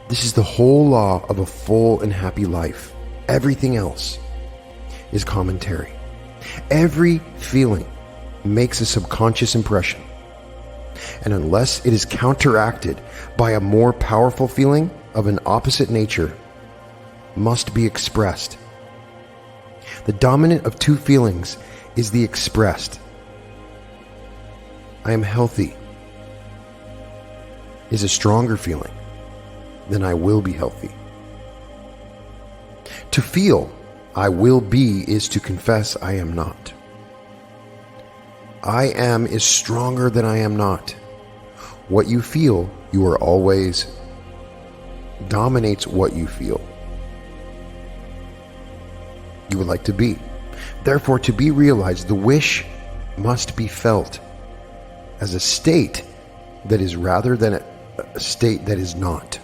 This is the whole law of a full and happy life. Everything else is commentary. Every feeling makes a subconscious impression, and unless it is counteracted by a more powerful feeling of an opposite nature, must be expressed. The dominant of two feelings is the expressed. I am healthy is a stronger feeling than I will be healthy. To feel I will be is to confess I am not. I am is stronger than I am not. What you feel, you are always, dominates what you feel. You would like to be. Therefore, to be realized, the wish must be felt as a state that is rather than a state that is not.